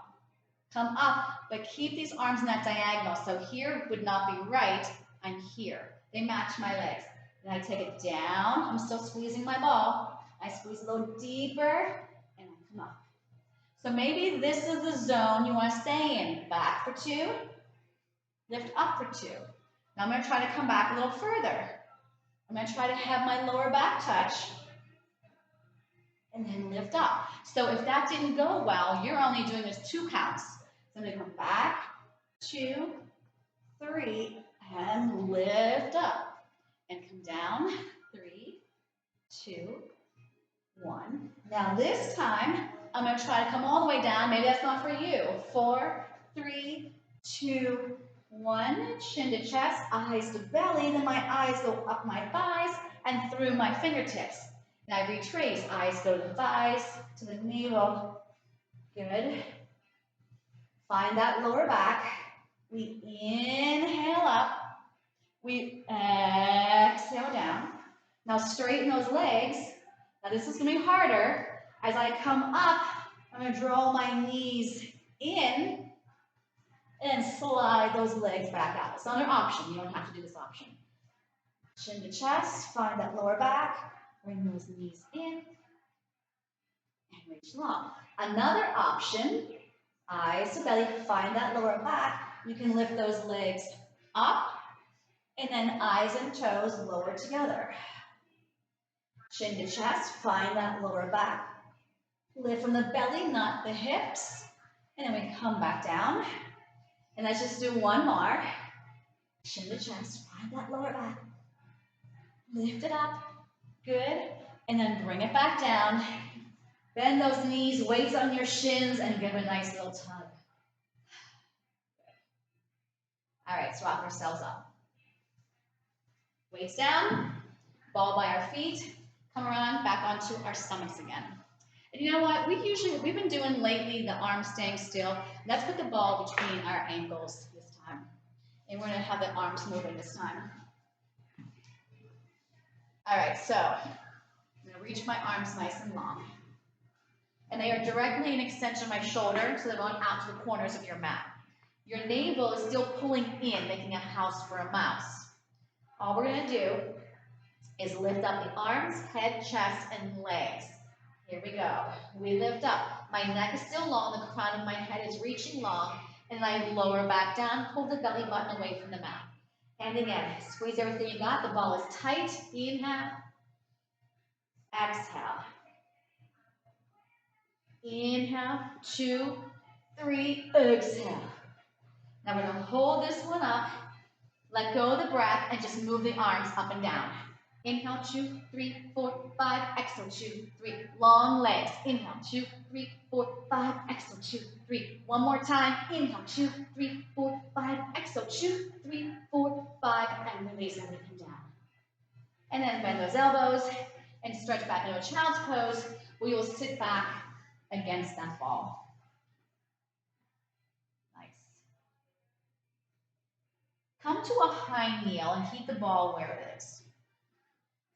Come up, but keep these arms in that diagonal. So here would not be right. I'm here. They match my legs. Then I take it down. I'm still squeezing my ball. I squeeze a little deeper, and I come up. So maybe this is the zone you want to stay in. Back for 2. Lift up for 2. Now I'm going to try to come back a little further. I'm going to try to have my lower back touch. And then lift up. So if that didn't go well, you're only doing this 2 counts. So I'm going to come back, 2, 3, and lift up. And come down, 3, 2, 1. Now this time, I'm going to try to come all the way down. Maybe that's not for you. 4, 3, 2, 1. Chin to chest, eyes to belly. Then my eyes go up my thighs and through my fingertips. And I retrace. Eyes go to the thighs, to the navel. Good. Find that lower back. We inhale up. We exhale down. Now straighten those legs. Now this is going to be harder. As I come up, I'm going to draw my knees in and slide those legs back out. It's another option. You don't have to do this option. Chin to chest. Find that lower back. Bring those knees in and reach long. Another option, eyes to belly, find that lower back. You can lift those legs up and then eyes and toes lower together. Chin to chest, find that lower back. Lift from the belly, not the hips. And then we come back down. And let's just do one more. Chin to chest, find that lower back. Lift it up. Good. And then bring it back down. Bend those knees, weights on your shins, and give a nice little tug. All right, let's rock ourselves up. Weights down, ball by our feet. Come around, back onto our stomachs again. And you know what? We've been doing lately the arms staying still. Let's put the ball between our ankles this time. And we're going to have the arms moving this time. All right, so I'm going to reach my arms nice and long. And they are directly an extension of my shoulder, so they're going out to the corners of your mat. Your navel is still pulling in, making a house for a mouse. All we're going to do is lift up the arms, head, chest, and legs. Here we go. We lift up. My neck is still long, the crown of my head is reaching long, and I lower back down, pull the belly button away from the mat. And again, squeeze everything you got. The ball is tight. Inhale. Exhale. Inhale. 2, 3. Exhale. Now we're going to hold this one up. Let go of the breath and just move the arms up and down. Inhale, 2, 3, 4, 5. Exhale, 2, 3. Long legs. Inhale, 2, 3, 4, 5. Exhale, 2, 3. One more time. Inhale, 2, 3, 4, 5. Exhale, 2, 3, 4, 5. And release and come down. And then bend those elbows and stretch back into a child's pose where you'll sit back against that ball. Nice. Come to a high kneel and keep the ball where it is.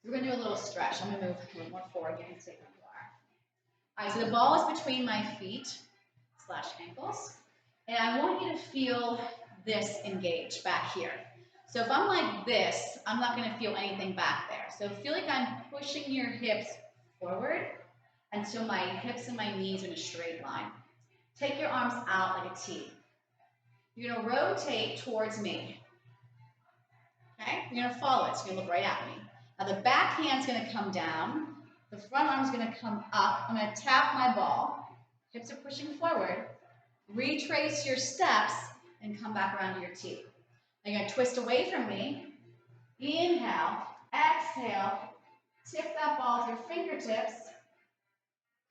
We're going to do a little stretch. I'm going to move a little more forward. You can stay where you are. All right, so the ball is between my feet / ankles. And I want you to feel this engage back here. So if I'm like this, I'm not going to feel anything back there. So feel like I'm pushing your hips forward until my hips and my knees are in a straight line. Take your arms out like a T. You're going to rotate towards me. Okay? You're going to follow it, so you're going to look right at me. Now the back hand's going to come down. The front arm's going to come up. I'm going to tap my ball. Hips are pushing forward. Retrace your steps and come back around to your T. Now you're going to twist away from me. Inhale, exhale, tip that ball with your fingertips.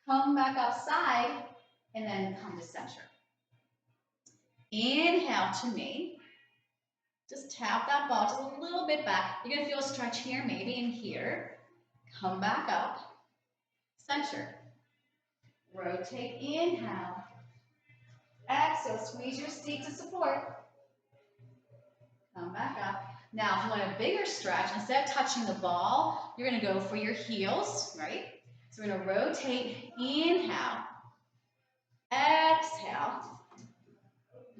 Come back outside and then come to center. Inhale to me. Just tap that ball just a little bit back. You're going to feel a stretch here, maybe in here. Come back up. Center. Rotate, inhale. Exhale, squeeze your seat to support. Come back up. Now, if you want a bigger stretch, instead of touching the ball, you're going to go for your heels, right? So we're going to rotate, inhale. Exhale.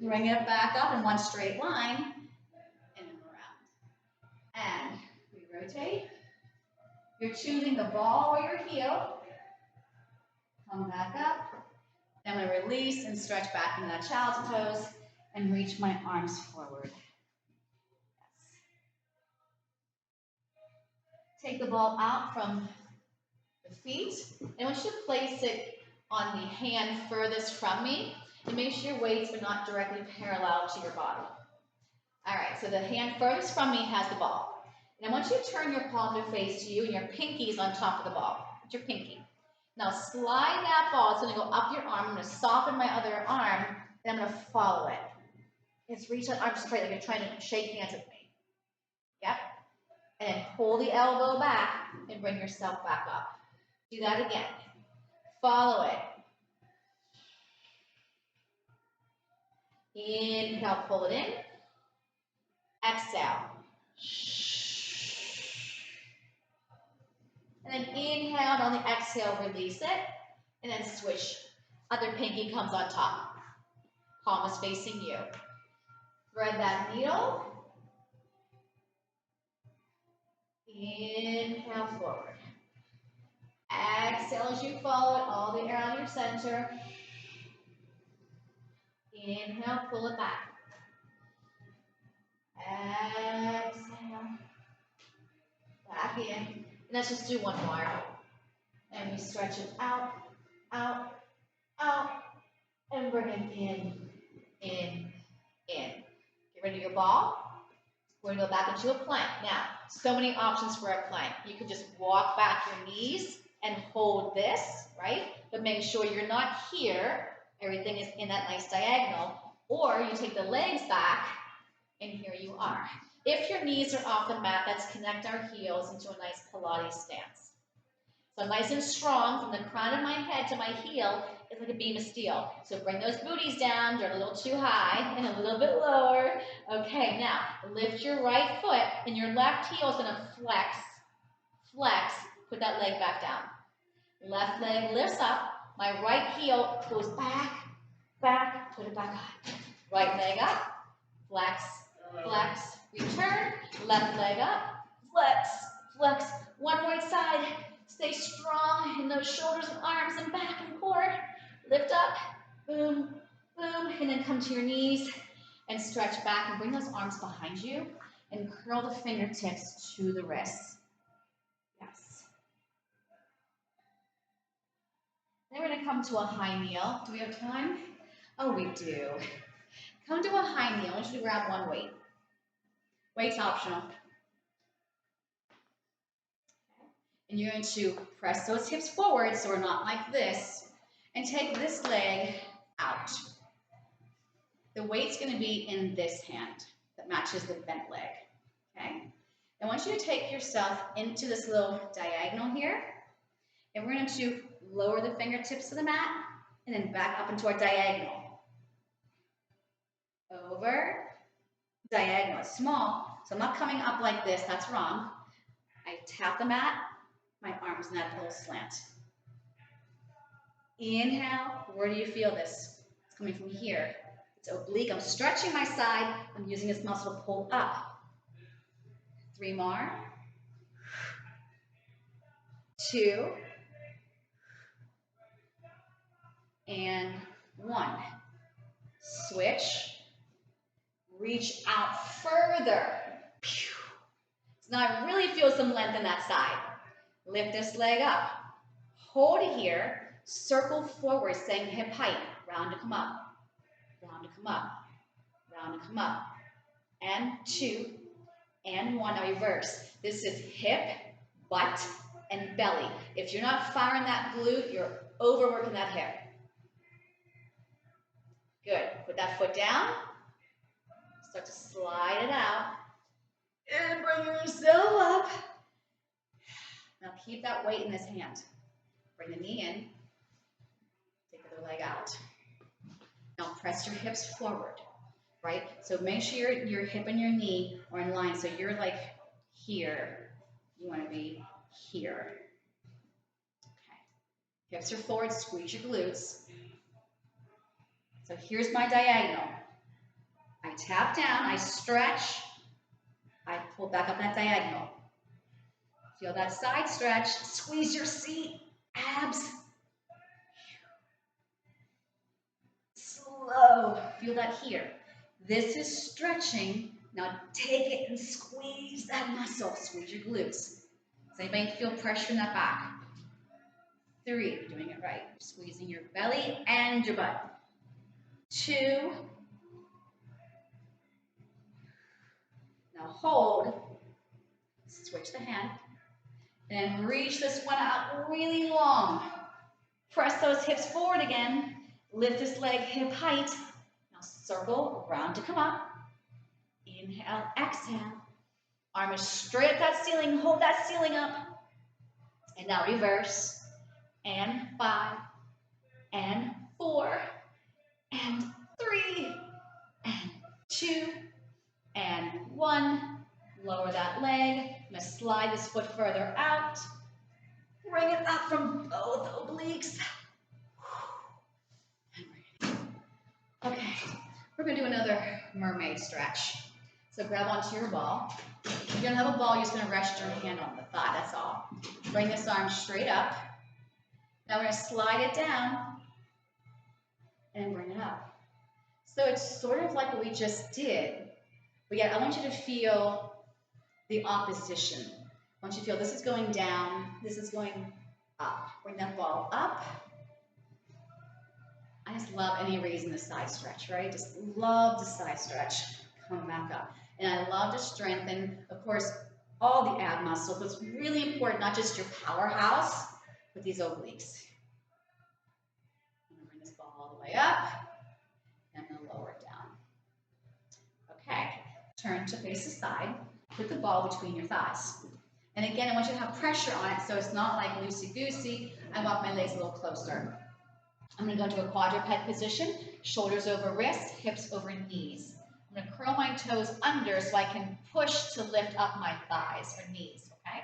Bring it back up in one straight line. And around. And we rotate. You're choosing the ball or your heel. Come back up. I'm going to release and stretch back into that child's pose and reach my arms forward. Yes. Take the ball out from the feet. And I want you to place it on the hand furthest from me. And make sure your weights are not directly parallel to your body. All right, so the hand furthest from me has the ball. And I want you to turn your palm to face you and your pinky's on top of the ball. Put your pinky. Now slide that ball. It's going to go up your arm. I'm going to soften my other arm, and I'm going to follow it. Just reach that arm straight like you're trying to shake hands with me. Yep. And then pull the elbow back and bring yourself back up. Do that again. Follow it. Inhale, pull it in. Exhale. And then inhale, and on the exhale, release it. And then switch. Other pinky comes on top. Palm is facing you. Thread that needle. Inhale, forward. Exhale as you follow it all the way around your center. Inhale, pull it back. Exhale. Back in. And let's just do one more. And we stretch it out, out, out. And bring it in. Get rid of your ball. We're going to go back into a plank. Now, so many options for a plank. You can just walk back your knees and hold this, right? But make sure you're not here. Everything is in that nice diagonal. Or you take the legs back, and here you are. If your knees are off the mat, let's connect our heels into a nice Pilates stance. So nice and strong from the crown of my head to my heel is like a beam of steel. So bring those booties down. They're a little too high and a little bit lower. Okay, now lift your right foot and your left heel is going to flex. Flex. Put that leg back down. Left leg lifts up. My right heel goes back, back. Put it back on. Right leg up. Flex, flex. Return. Left leg up. Flex, flex. One right side. Stay strong in those shoulders and arms and back and core. Lift up, boom, boom, and then come to your knees and stretch back and bring those arms behind you and curl the fingertips to the wrists. Yes. Then we're going to come to a high kneel. Do we have time? Oh, we do. Come to a high kneel. I want you to grab one weight. Weight's optional. And you're going to press those hips forward so we're not like this. And take this leg out. The weight's going to be in this hand that matches the bent leg. Okay? I want you to take yourself into this little diagonal here. And we're going to lower the fingertips to the mat and then back up into our diagonal. Over. Diagonal. It's small. So I'm not coming up like this. That's wrong. I tap the mat, my arms in that little slant. Inhale, where do you feel this? It's coming from here. It's oblique, I'm stretching my side, I'm using this muscle to pull up. 3 more. 2. And 1. Switch. Reach out further. So now I really feel some length in that side. Lift this leg up. Hold it here. Circle forward, same hip height. Round to come up. Round to come up. Round to come up. And 2. And 1. Now reverse. This is hip, butt, and belly. If you're not firing that glute, you're overworking that hip. Good. Put that foot down. Start to slide it out. And bring yourself up. Now keep that weight in this hand. Bring the knee in. Take the other leg out. Now press your hips forward, right? So make sure your hip and your knee are in line. So you're like here. You want to be here. Okay. Hips are forward. Squeeze your glutes. So here's my diagonal. I tap down. I stretch. I pull back up that diagonal. Feel that side stretch. Squeeze your seat, abs. Slow. Feel that here. This is stretching. Now take it and squeeze that muscle. Squeeze your glutes. Does anybody feel pressure in that back? 3. You're doing it right. You're squeezing your belly and your butt. 2. Now hold. Switch the hand. And reach this one out really long. Press those hips forward again. Lift this leg hip height. Now circle around to come up. Inhale, exhale. Arm is straight at that ceiling. Hold that ceiling up. And now reverse. And 5. And 4. And 3. And 2. And 1. Lower that leg. I'm going to slide this foot further out. Bring it up from both obliques. Okay, we're going to do another mermaid stretch. So grab onto your ball. If you don't have a ball, you're just going to rest your hand on the thigh, that's all. Bring this arm straight up. Now we're going to slide it down and bring it up. So it's sort of like what we just did, but yet I want you to feel the opposition. I want you to feel this is going down, this is going up. Bring that ball up. I just love any reason the side stretch, right? Just love the side stretch. Come back up. And I love to strengthen, of course, all the ab muscles, but it's really important, not just your powerhouse, but these obliques. I'm going to bring this ball all the way up, and then lower it down. Okay, turn to face the side. Put the ball between your thighs. And again, I want you to have pressure on it, so it's not like loosey-goosey. I walk my legs a little closer. I'm going to go into a quadruped position, shoulders over wrists, hips over knees. I'm going to curl my toes under so I can push to lift up my thighs or knees, okay?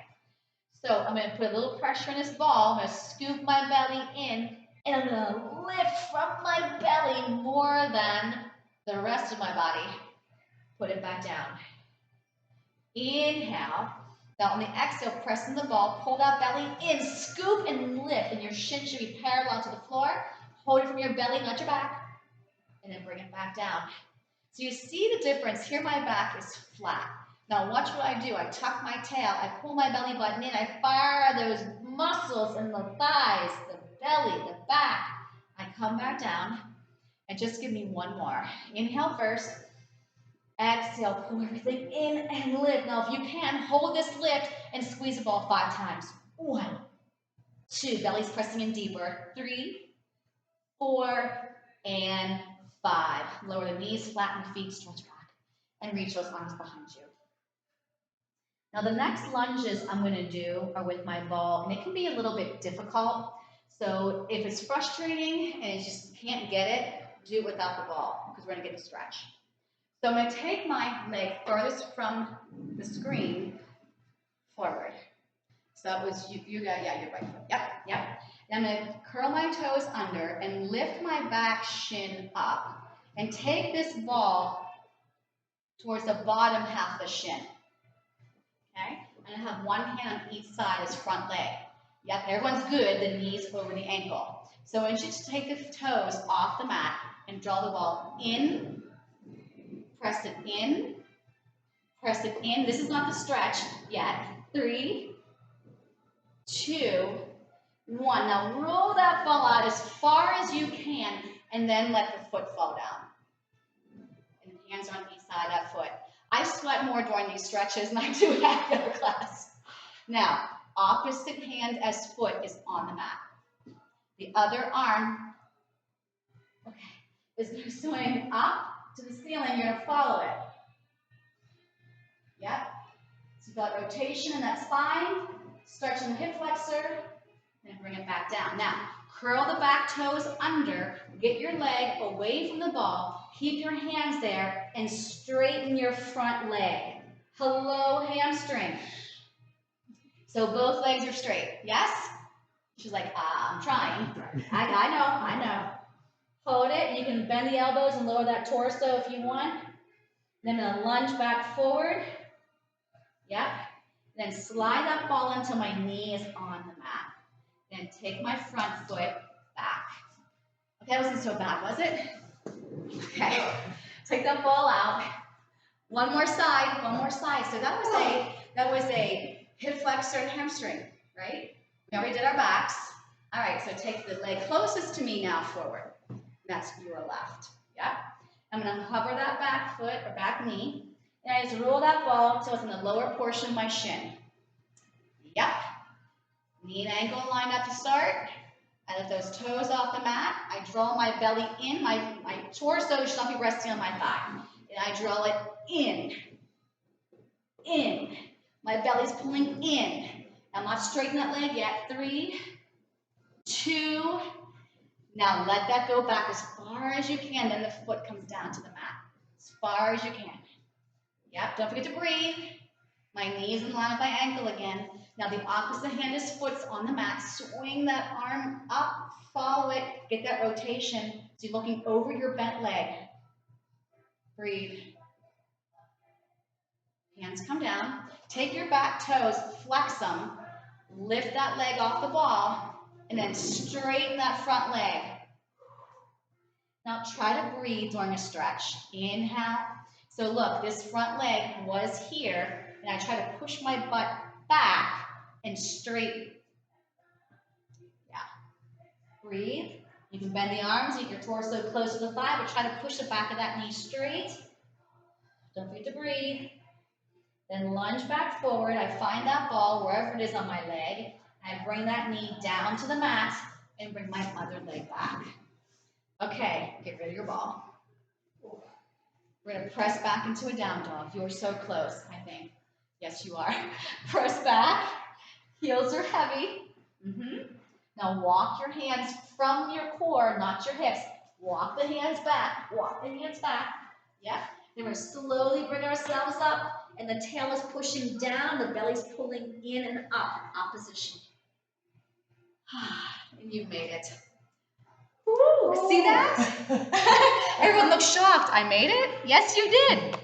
So I'm going to put a little pressure on this ball. I'm going to scoop my belly in, and I'm going to lift from my belly more than the rest of my body. Put it back down. Inhale. Now on the exhale, press in the ball, pull that belly in, scoop and lift, and your shin should be parallel to the floor. Hold it from your belly, not your back, and then bring it back down. So you see the difference. Here my back is flat. Now watch what I do. I tuck my tail, I pull my belly button in, I fire those muscles in the thighs, the belly, the back. I come back down, and just give me one more. Inhale first. Exhale, pull everything in and lift. Now, if you can, hold this lift and squeeze the ball 5 times. 1, 2, belly's pressing in deeper. 3, 4, and 5. Lower the knees, flatten the feet, stretch back, and reach those arms behind you. Now, the next lunges I'm going to do are with my ball, and it can be a little bit difficult. So if it's frustrating and you just can't get it, do it without the ball, because we're going to get a stretch. So I'm going to take my leg furthest from the screen forward. So that was, you got, yeah, your right foot. Yep, yep. And I'm gonna curl my toes under and lift my back shin up and take this ball towards the bottom half of the shin. Okay? I'm gonna have one hand on each side as front leg. Yep, everyone's good, the knees over the ankle. So I want you to take the toes off the mat and draw the ball in, press it in, press it in. This is not the stretch yet. 3, 2, 1. Now roll that ball out as far as you can and then let the foot fall down. And hands on each side of that foot. I sweat more during these stretches than I do after the class. Now, opposite hand as foot is on the mat. The other arm, okay, is going to swing up to the ceiling. You're going to follow it. Yep. So you've got rotation in that spine, stretching the hip flexor, and bring it back down. Now, curl the back toes under, get your leg away from the ball, keep your hands there, and straighten your front leg. Hello, hamstring. So both legs are straight, yes? She's like, I'm trying. I know. Hold it, and you can bend the elbows and lower that torso if you want. Then I'm gonna lunge back forward. Yep. Then slide that ball until my knee is on the mat. Then take my front foot back. Okay, that wasn't so bad, was it? Okay. Take that ball out. One more side. So that was a hip flexor and hamstring, right? We already did our backs. All right, so take the leg closest to me now forward. That's your left. Yep. I'm gonna hover that back foot or back knee, and I just roll that ball until it's in the lower portion of my shin. Yep. Knee and ankle lined up to start. I lift those toes off the mat. I draw my belly in. My torso should not be resting on my thigh. And I draw it in. In. My belly's pulling in. I'm not straightening that leg yet. 3, 2. Now let that go back as far as you can. Then the foot comes down to the mat. As far as you can. Yep, don't forget to breathe. My knee's in line with my ankle again. Now the opposite hand is foot's on the mat. Swing that arm up, follow it, get that rotation. So you're looking over your bent leg. Breathe. Hands come down. Take your back toes, flex them, lift that leg off the ball, and then straighten that front leg. Now try to breathe during a stretch. Inhale. So look, this front leg was here, and I try to push my butt back and straighten. Yeah. Breathe. You can bend the arms, get your torso close to the thigh, but try to push the back of that knee straight. Don't forget to breathe. Then lunge back forward. I find that ball wherever it is on my leg. I bring that knee down to the mat and bring my other leg back. Okay, get rid of your ball. We're going to press back into a down dog. You're so close, I think. Yes, you are. Press back. Heels are heavy. Now walk your hands from your core, not your hips. Walk the hands back. Walk the hands back. Yep. Then we're going to slowly bring ourselves up. And the tail is pushing down. The belly's pulling in and up. Opposition. And you've made it. Woo! See that? Everyone looks shocked. I made it? Yes, you did.